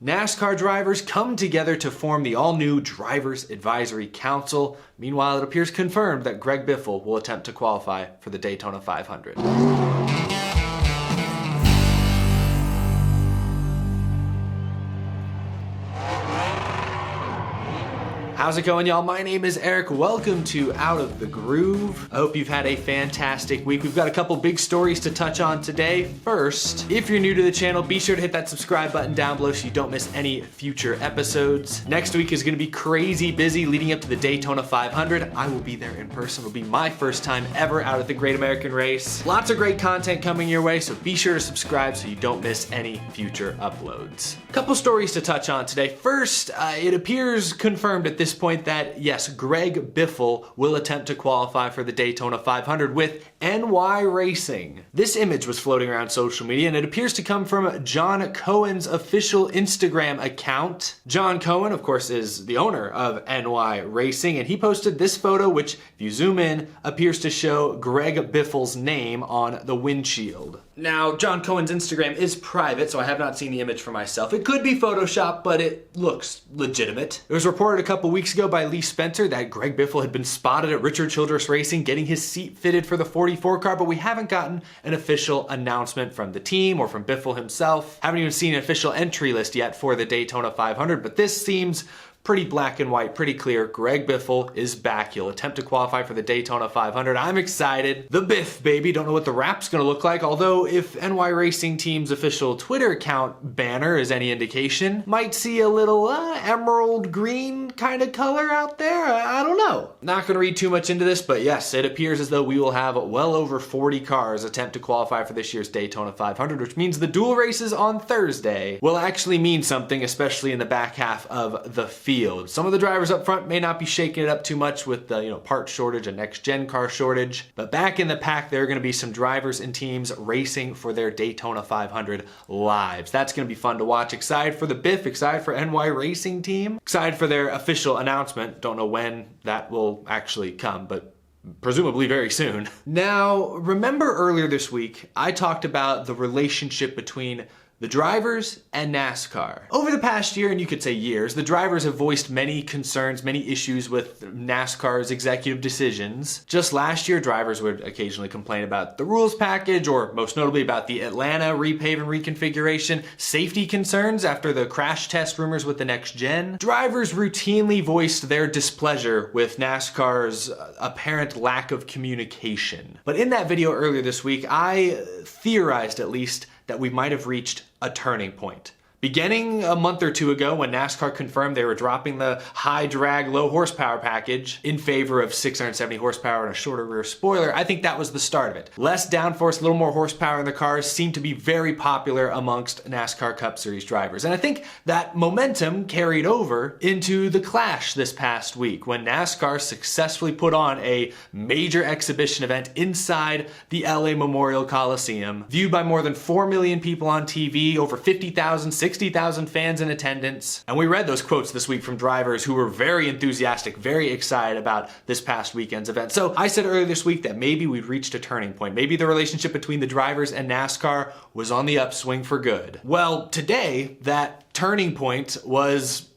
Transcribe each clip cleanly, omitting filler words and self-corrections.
NASCAR drivers come together to form the all-new Drivers Advisory Council. Meanwhile, it appears confirmed that Greg Biffle will attempt to qualify for the Daytona 500. How's it going, y'all? My name is Eric. Welcome to Out of the Groove. I hope you've had a fantastic week. We've got a couple big stories to touch on today. First, if you're new to the channel, be sure to hit that subscribe button down below so you don't miss any future episodes. Next week is gonna be crazy busy leading up to the Daytona 500. I will be there in person. It'll be my first time ever out at the Great American Race. Lots of great content coming your way, so be sure to subscribe so you don't miss any future uploads. Couple stories to touch on today. First, it appears confirmed at this point that yes, Greg Biffle will attempt to qualify for the Daytona 500 with NY Racing. This image was floating around social media and it appears to come from John Cohen's official Instagram account. John Cohen, of course, is the owner of NY Racing, and he posted this photo, which if you zoom in, appears to show Greg Biffle's name on the windshield. Now, John Cohen's Instagram is private, so I have not seen the image for myself. It could be Photoshopped, but it looks legitimate. It was reported a couple weeks ago by Lee Spencer that Greg Biffle had been spotted at Richard Childress Racing getting his seat fitted for the 44 car, but we haven't gotten an official announcement from the team or from Biffle himself. Haven't even seen an official entry list yet for the Daytona 500, but this seems pretty black and white, pretty clear. Greg Biffle is back. He'll attempt to qualify for the Daytona 500. I'm excited. The Biff, baby. Don't know what the wrap's gonna look like, although if NY Racing Team's official Twitter account banner is any indication, might see a little emerald green kind of color out there. I don't know. Not gonna read too much into this, but yes, it appears as though we will have well over 40 cars attempt to qualify for this year's Daytona 500, which means the dual races on Thursday will actually mean something, especially in the back half of the field. Some of the drivers up front may not be shaking it up too much with the part shortage, a next-gen car shortage, but back in the pack there are going to be some drivers and teams racing for their Daytona 500 lives. That's going to be fun to watch. Excited for the Biff, excited for NY Racing Team, excited for their official announcement. Don't know when that will actually come, but presumably very soon. Now, remember earlier this week, I talked about the relationship between the drivers and NASCAR. Over the past year, and you could say years, the drivers have voiced many concerns, many issues with NASCAR's executive decisions. Just last year, drivers would occasionally complain about the rules package, or most notably about the Atlanta repave and reconfiguration, safety concerns after the crash test rumors with the next gen. Drivers routinely voiced their displeasure with NASCAR's apparent lack of communication. But in that video earlier this week, I theorized at least that we might have reached a turning point. Beginning a month or two ago when NASCAR confirmed they were dropping the high drag, low horsepower package in favor of 670 horsepower and a shorter rear spoiler, I think that was the start of it. Less downforce, a little more horsepower in the cars seemed to be very popular amongst NASCAR Cup Series drivers. And I think that momentum carried over into the Clash this past week when NASCAR successfully put on a major exhibition event inside the LA Memorial Coliseum, viewed by more than 4 million people on TV, over 50,000, 60,000 fans in attendance. And we read those quotes this week from drivers who were very enthusiastic, very excited about this past weekend's event. So I said earlier this week that maybe we'd reached a turning point. Maybe the relationship between the drivers and NASCAR was on the upswing for good. Well, today, that turning point was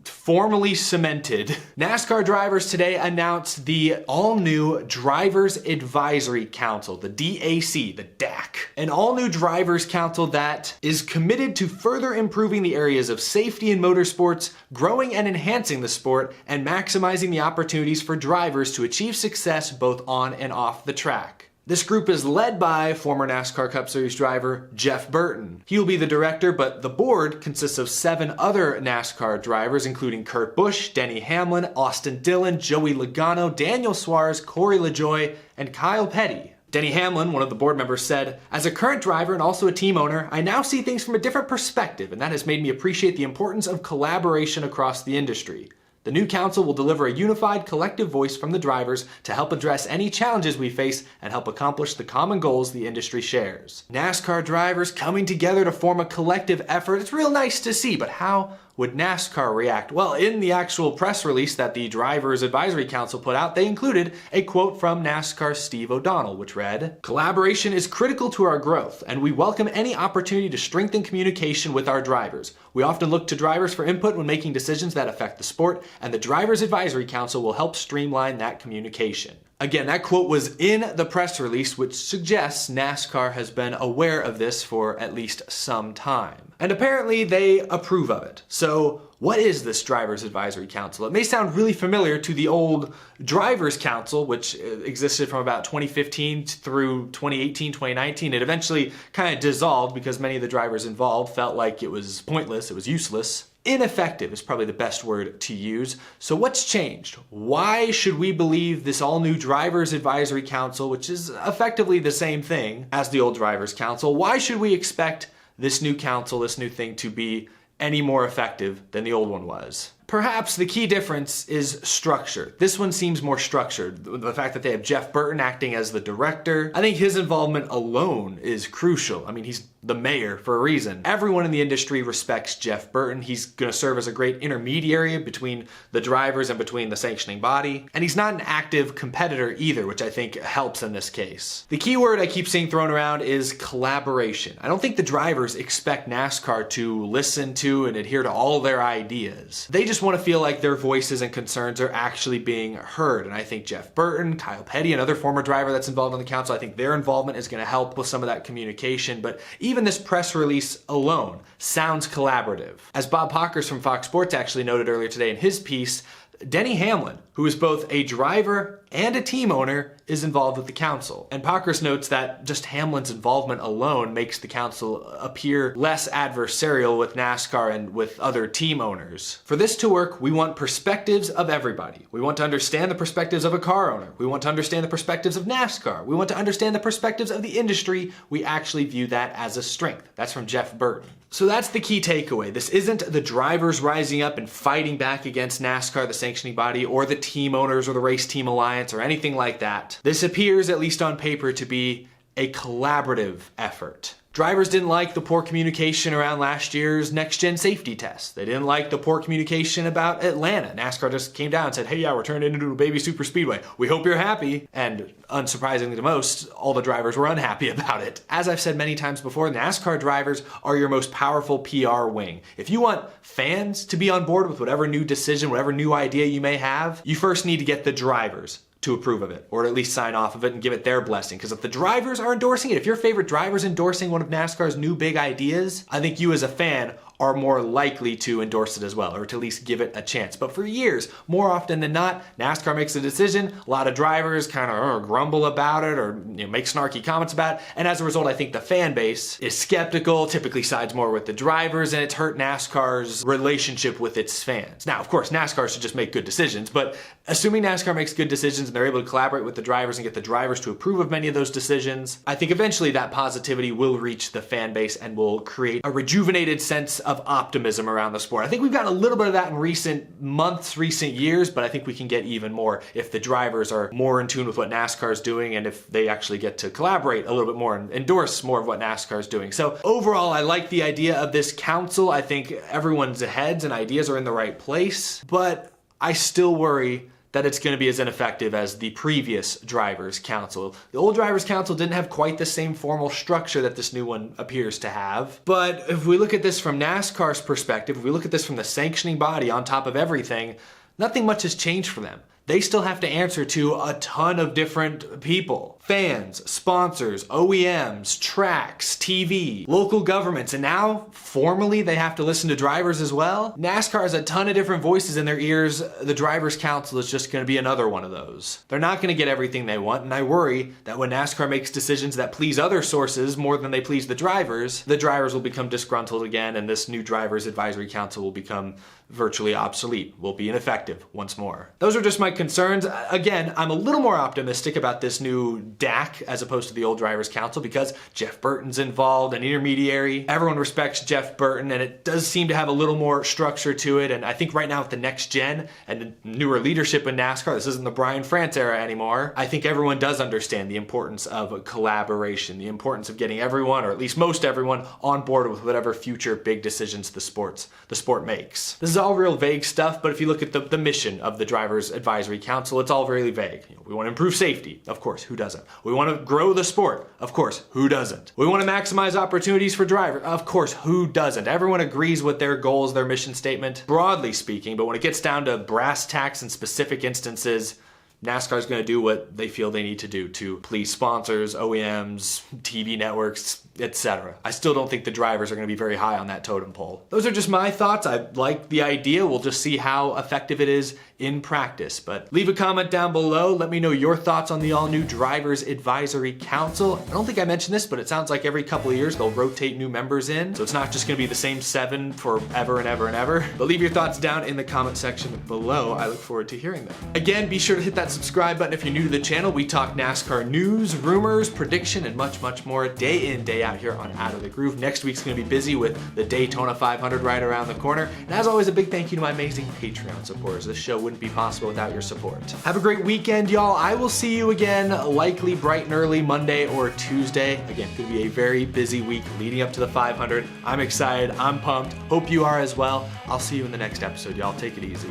formally cemented. NASCAR drivers today announced the all-new Drivers Advisory Council, the DAC, the DAC. An all-new Drivers Council that is committed to further improving the areas of safety in motorsports, growing and enhancing the sport, and maximizing the opportunities for drivers to achieve success both on and off the track. This group is led by former NASCAR Cup Series driver Jeff Burton. He will be the director, but the board consists of 7 other NASCAR drivers, including Kurt Busch, Denny Hamlin, Austin Dillon, Joey Logano, Daniel Suarez, Corey LaJoie, and Kyle Petty. Denny Hamlin, one of the board members, said, "As a current driver and also a team owner, I now see things from a different perspective, and that has made me appreciate the importance of collaboration across the industry. The new council will deliver a unified, collective voice from the drivers to help address any challenges we face and help accomplish the common goals the industry shares." NASCAR drivers coming together to form a collective effort. It's real nice to see, but how would NASCAR react? Well, in the actual press release that the Drivers Advisory Council put out, they included a quote from NASCAR Steve O'Donnell, which read, "Collaboration is critical to our growth, and we welcome any opportunity to strengthen communication with our drivers. We often look to drivers for input when making decisions that affect the sport, and the Drivers Advisory Council will help streamline that communication." Again, that quote was in the press release, which suggests NASCAR has been aware of this for at least some time. And apparently they approve of it. So what is this Drivers Advisory Council? It may sound really familiar to the old Drivers Council, which existed from about 2015 through 2018, 2019. It eventually kind of dissolved because many of the drivers involved felt like it was pointless, it was useless. Ineffective is probably the best word to use. So what's changed? Why should we believe this all new Drivers Advisory Council, which is effectively the same thing as the old Drivers Council, why should we expect this new council, this new thing to be any more effective than the old one was? Perhaps the key difference is structure. This one seems more structured. The fact that they have Jeff Burton acting as the director, I think his involvement alone is crucial. I mean, he's the mayor for a reason. Everyone in the industry respects Jeff Burton. He's going to serve as a great intermediary between the drivers and between the sanctioning body. And he's not an active competitor either, which I think helps in this case. The key word I keep seeing thrown around is collaboration. I don't think the drivers expect NASCAR to listen to and adhere to all their ideas. They just want to feel like their voices and concerns are actually being heard. And I think Jeff Burton, Kyle Petty, another former driver that's involved in the council, I think their involvement is going to help with some of that communication. But even this press release alone sounds collaborative. As Bob Pockers from Fox Sports actually noted earlier today in his piece, Denny Hamlin, who is both a driver and a team owner, is involved with the council. And Pockers notes that just Hamlin's involvement alone makes the council appear less adversarial with NASCAR and with other team owners. For this to work, we want perspectives of everybody. We want to understand the perspectives of a car owner. We want to understand the perspectives of NASCAR. We want to understand the perspectives of the industry. We actually view that as a strength. That's from Jeff Burton. So that's the key takeaway. This isn't the drivers rising up and fighting back against NASCAR, the sanctioning body, or the team owners or the race team alliance or anything like that. This appears, at least on paper, to be a collaborative effort. Drivers didn't like the poor communication around last year's next-gen safety test. They didn't like the poor communication about Atlanta. NASCAR just came down and said, hey, yeah, we're turning it into a baby super speedway. We hope you're happy. And unsurprisingly to most, all the drivers were unhappy about it. As I've said many times before, NASCAR drivers are your most powerful PR wing. If you want fans to be on board with whatever new decision, whatever new idea you may have, you first need to get the drivers to approve of it, or at least sign off of it and give it their blessing. Because if the drivers are endorsing it, if your favorite driver's endorsing one of NASCAR's new big ideas, I think you as a fan are more likely to endorse it as well, or to at least give it a chance. But for years, more often than not, NASCAR makes a decision, a lot of drivers kind of grumble about it or make snarky comments about it, and as a result, I think the fan base is skeptical, typically sides more with the drivers, and it's hurt NASCAR's relationship with its fans. Now, of course, NASCAR should just make good decisions, but assuming NASCAR makes good decisions and they're able to collaborate with the drivers and get the drivers to approve of many of those decisions, I think eventually that positivity will reach the fan base and will create a rejuvenated sense of optimism around the sport. I think we've gotten a little bit of that in recent months, recent years, but I think we can get even more if the drivers are more in tune with what NASCAR is doing and if they actually get to collaborate a little bit more and endorse more of what NASCAR is doing. So overall, I like the idea of this council. I think everyone's heads and ideas are in the right place, but I still worry that it's going to be as ineffective as the previous Drivers' Council. The old Drivers' Council didn't have quite the same formal structure that this new one appears to have. But if we look at this from NASCAR's perspective, if we look at this from the sanctioning body on top of everything, nothing much has changed for them. They still have to answer to a ton of different people. Fans, sponsors, OEMs, tracks, TV, local governments, and now, formally, they have to listen to drivers as well. NASCAR has a ton of different voices in their ears. The Drivers' Council is just gonna be another one of those. They're not gonna get everything they want, and I worry that when NASCAR makes decisions that please other sources more than they please the drivers will become disgruntled again, and this new Drivers' Advisory Council will become virtually obsolete, will be ineffective once more. Those are just my concerns. Again, I'm a little more optimistic about this new DAC as opposed to the old Drivers Council because Jeff Burton's involved, an intermediary. Everyone respects Jeff Burton, and it does seem to have a little more structure to it. And I think right now with the next gen and the newer leadership in NASCAR, this isn't the Brian France era anymore. I think everyone does understand the importance of collaboration, the importance of getting everyone, or at least most everyone, on board with whatever future big decisions the sport makes. This is all real vague stuff, but if you look at the mission of the Drivers Advisory Council, it's all very vague. We want to improve safety. Of course, who doesn't? We want to grow the sport. Of course, who doesn't? We want to maximize opportunities for drivers. Of course, who doesn't? Everyone agrees with their goals, their mission statement, broadly speaking, but when it gets down to brass tacks and specific instances, NASCAR is going to do what they feel they need to do to please sponsors, OEMs, TV networks, etc. I still don't think the drivers are going to be very high on that totem pole. Those are just my thoughts. I like the idea. We'll just see how effective it is in practice. But leave a comment down below. Let me know your thoughts on the all-new Drivers Advisory Council. I don't think I mentioned this, but it sounds like every couple of years they'll rotate new members in. So it's not just going to be the same 7 forever and ever and ever. But leave your thoughts down in the comment section below. I look forward to hearing them. Again, be sure to hit that subscribe button if you're new to the channel. We talk NASCAR news, rumors, prediction, and much, much more day in, day out here on Out of the Groove. Next week's going to be busy with the Daytona 500 right around the corner. And as always, a big thank you to my amazing Patreon supporters. This show wouldn't be possible without your support. Have a great weekend, y'all. I will see you again, likely bright and early Monday or Tuesday. Again, could be a very busy week leading up to the 500. I'm excited. I'm pumped. Hope you are as well. I'll see you in the next episode, y'all. Take it easy.